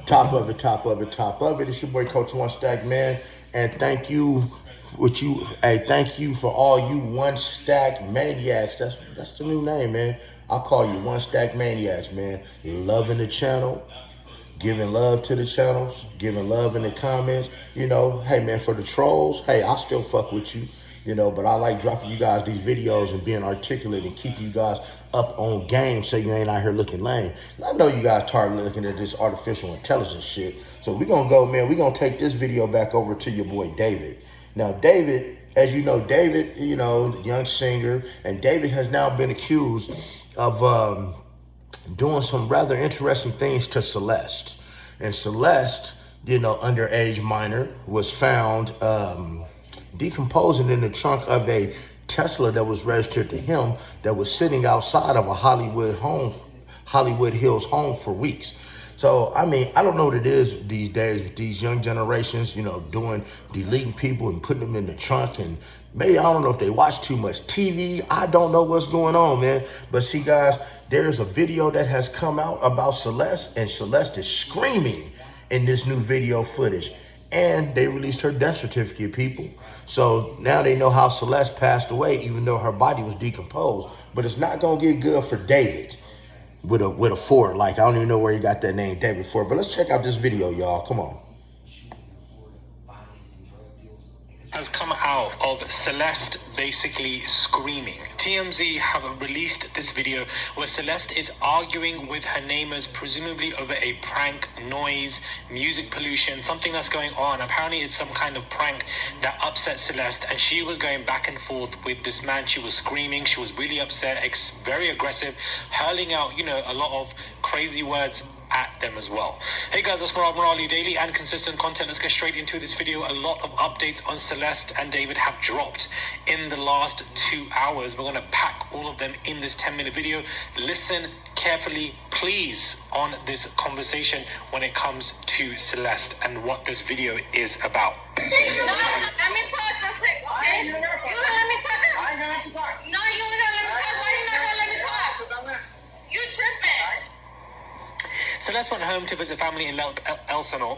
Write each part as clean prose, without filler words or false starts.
Top of it, top of it, top of it. It's your boy Coach One Stack Man, and thank you, thank you for all you One Stack Maniacs. That's the new name, man. I call you One Stack Maniacs, man. Loving the channel, giving love to the channels, giving love in the comments. You know, hey man, for the trolls, hey, I still fuck with you. You know, but I like dropping you guys these videos and being articulate and keeping you guys up on game so you ain't out here looking lame. I know you guys tired of looking at this artificial intelligence shit. So we're gonna go, man, we're gonna take this video back over to your boy David. Now, David, as you know, David, you know, young singer, and David has now been accused of doing some rather interesting things to Celeste. And Celeste, you know, underage minor, was found decomposing in the trunk of a Tesla that was registered to him that was sitting outside of a Hollywood Hills home for weeks. So, I mean, I don't know what it is these days with these young generations, you know, deleting people and putting them in the trunk. And maybe, I don't know if they watch too much TV. I don't know what's going on, man. But see, guys, there's a video that has come out about Celeste, and Celeste is screaming in this new video footage. And they released her death certificate, people. So now they know how Celeste passed away, even though her body was decomposed. But it's not gonna get good for David with a Ford. Like, I don't even know where he got that name, David Ford. But let's check out this video, y'all. Come on. Has come out of Celeste basically screaming. TMZ have released this video where Celeste is arguing with her neighbors, presumably over a prank, noise, music pollution, something that's going on. Apparently it's some kind of prank that upset Celeste, and she was going back and forth with this man. She was screaming, she was really upset, very aggressive, hurling out, you know, a lot of crazy words at them as well. Hey guys, it's Morali. Daily and consistent content. Let's get straight into this video. A lot of updates on Celeste and David have dropped in the last 2 hours. We're going to pack all of them in this 10-minute video. Listen carefully, please, on this conversation when it comes to Celeste and what this video is about. No, let me talk real quick, okay? You let me talk. I know what you talk. No, you don't let me talk. Why you not gonna let me talk? You tripping. Celeste went home to visit family in Elsinore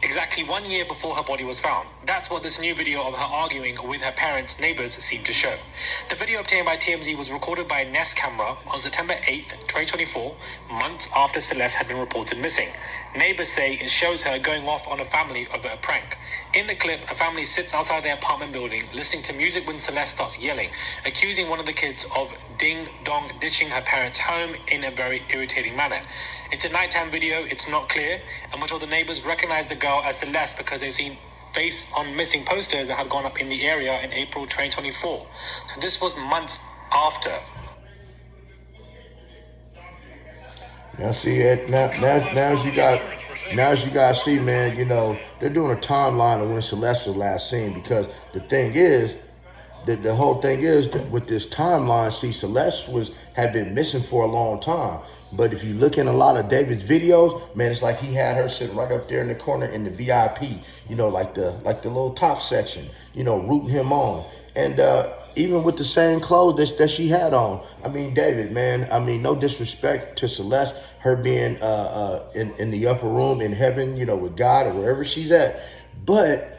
exactly 1 year before her body was found. That's what this new video of her arguing with her parents' neighbors seemed to show. The video obtained by TMZ was recorded by a Nest camera on September 8th, 2024, months after Celeste had been reported missing. Neighbors say it shows her going off on a family over a prank. In the clip, a family sits outside their apartment building listening to music when Celeste starts yelling, accusing one of the kids of ding-dong ditching her parents' home in a very irritating manner. It's a nighttime video, it's not clear, and we're told the neighbors recognize the girl as Celeste because they've seen face on missing posters that had gone up in the area in April 2024. So this was months after. Now see it now as you guys see, man, you know, they're doing a timeline of when Celeste was last seen, because the thing is, the whole thing is that with this timeline, see, Celeste had been missing for a long time. But if you look in a lot of David's videos, man, it's like he had her sitting right up there in the corner in the VIP, you know, like the little top section, you know, rooting him on. And even with the same clothes that she had on. I mean, David, man, I mean, no disrespect to Celeste, her being in the upper room in heaven, you know, with God or wherever she's at. But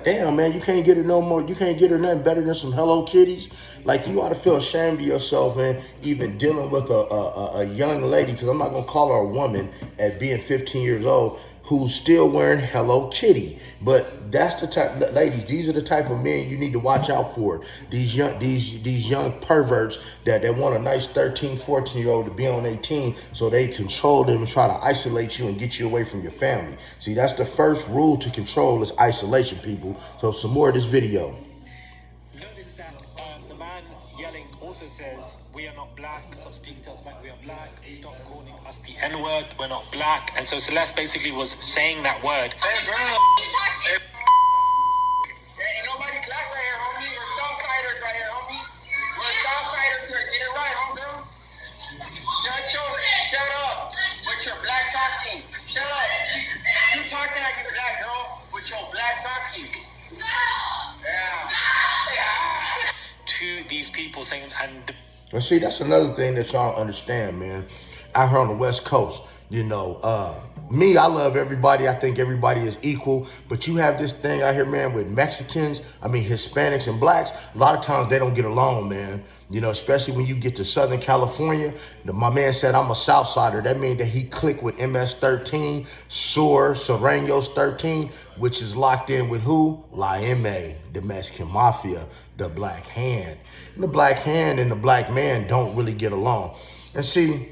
damn, man, you can't get her no more. You can't get her nothing better than some Hello Kitties. Like, you ought to feel ashamed of yourself, man, even dealing with a young lady, because I'm not going to call her a woman at being 15 years old, who's still wearing Hello Kitty. But that's the type, ladies, these are the type of men you need to watch out for. These young perverts that want a nice 13, 14-year-old to be on 18 so they control them and try to isolate you and get you away from your family. See, that's the first rule to control, is isolation, people. So some more of this video. Notice that the man yelling also says, "We are not black, stop speaking to us like we are black, stop calling us the N-word, we're not black." And so Celeste basically was saying that word. Hey, bro. Hey, ain't nobody black right here, homie. We're Southsiders right here, homie. We're Southsiders here. Get it right, homie. Shut up with your black talking. Shut up. You talking like you're black, girl, with your black talking. Yeah. To these people saying, and Well, see, that's another thing that y'all understand, man. Out here on the West Coast, You know, me, I love everybody. I think everybody is equal. But you have this thing out here, man, with Mexicans, Hispanics and blacks. A lot of times they don't get along, man. You know, especially when you get to Southern California. My man said, I'm a Southsider. That means that he clicked with MS-13, Serranos 13, which is locked in with who? La M, the Mexican Mafia, the Black Hand. And the Black Hand and the Black Man don't really get along. And see,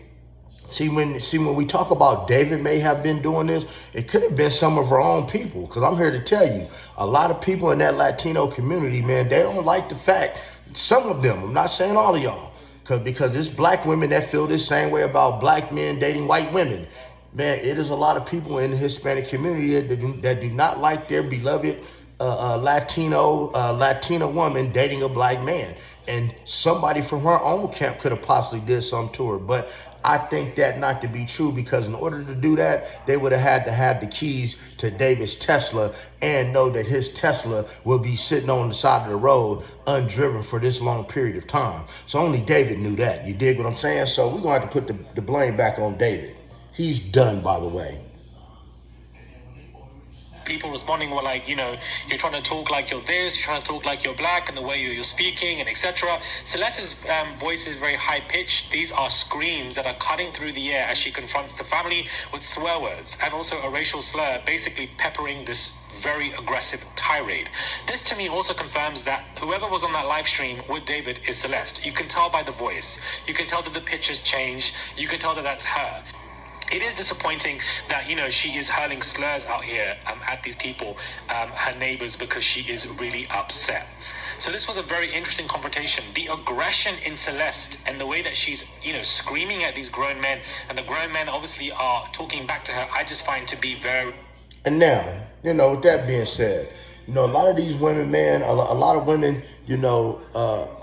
when we talk about David may have been doing this, it could have been some of her own people. Because I'm here to tell you, a lot of people in that Latino community, man, they don't like the fact, some of them, I'm not saying all of y'all, because it's black women that feel this same way about black men dating white women. Man, it is a lot of people in the Hispanic community that do not like their beloved Latina woman dating a black man. And somebody from her own camp could have possibly did something to her. But I think that not to be true, because in order to do that, they would have had to have the keys to David's Tesla and know that his Tesla will be sitting on the side of the road undriven for this long period of time. So only David knew that. You dig what I'm saying? So we're going to have to put the blame back on David. He's done, by the way. People responding were like, you know, you're trying to talk like you're this, you're trying to talk like you're black, and the way you're speaking, and etc. Celeste's voice is very high pitched. These are screams that are cutting through the air as she confronts the family with swear words and also a racial slur, basically peppering this very aggressive tirade. This to me also confirms that whoever was on that live stream with David is Celeste. You can tell by the voice. You can tell that the pitch has changed. You can tell that that's her. It is disappointing that, you know, she is hurling slurs out here at these people, her neighbors, because she is really upset. So this was a very interesting confrontation. The aggression in Celeste and the way that she's, you know, screaming at these grown men, and the grown men obviously are talking back to her, I just find to be very... And now, you know, with that being said, you know, a lot of these women, man, a lot of women, you know,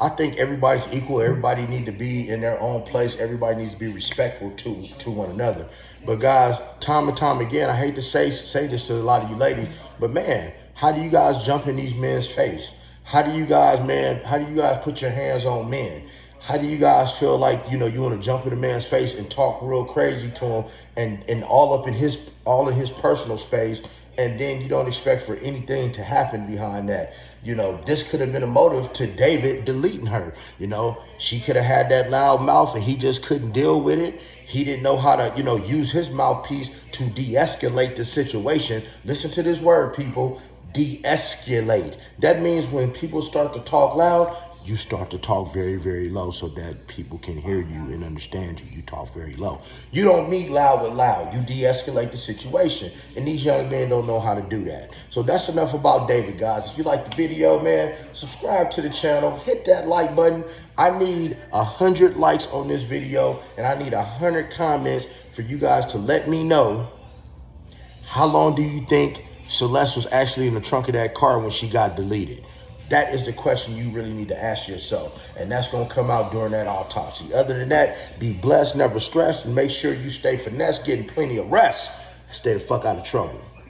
I think everybody's equal. Everybody need to be in their own place. Everybody needs to be respectful to one another. But guys, time and time again, I hate to say this to a lot of you ladies, but man, how do you guys jump in these men's face? How do you guys put your hands on men? How do you guys feel like, you know, you want to jump in a man's face and talk real crazy to him and all in his personal space, and then you don't expect for anything to happen behind that? You know, this could have been a motive to David deleting her. You know, she could have had that loud mouth and he just couldn't deal with it. He didn't know how to, you know, use his mouthpiece to de-escalate the situation. Listen to this word, people, de-escalate. That means when people start to talk loud, you start to talk very, very low so that people can hear you and understand you. You talk very low. You don't meet loud with loud. You de-escalate the situation. And these young men don't know how to do that. So that's enough about David, guys. If you like the video, man, subscribe to the channel. Hit that like button. I need 100 likes on this video, and I need 100 comments for you guys to let me know, how long do you think Celeste was actually in the trunk of that car when she got deleted? That is the question you really need to ask yourself. And that's going to come out during that autopsy. Other than that, be blessed, never stressed, and make sure you stay finesse, getting plenty of rest. Stay the fuck out of trouble.